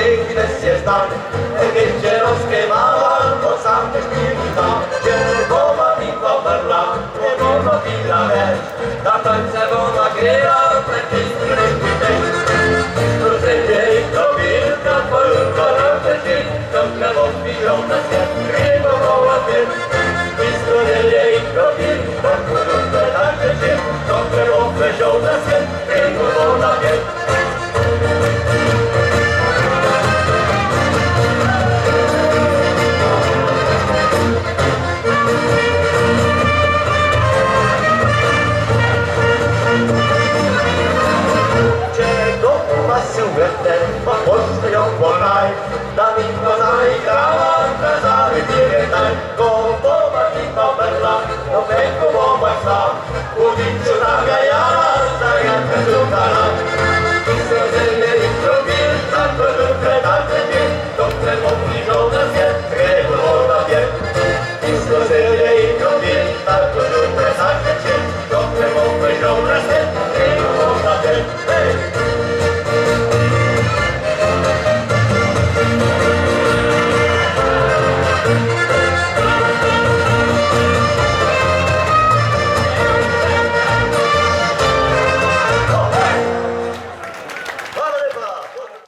piękne jest tak, wiecie rozkiewała, bo sam też nie wita. Czerwona piwa berla, czerwona pila wiesz, na tańce ona gryja, plecy ręki też. Proszę i to wilka, twoją koronę dzień, to chlebą piżone się, rybo woła pies. I stronie i to wilka, koronę także się, to chlebą piżone się, rybo woła pies. Ma Polskę ją podaj, Dawid Kozaj, Krawat, Kazawy, Pieretaj, Gotowa pipa berla, do pęku bomba sam, uliczu na gajara, za jankę żółta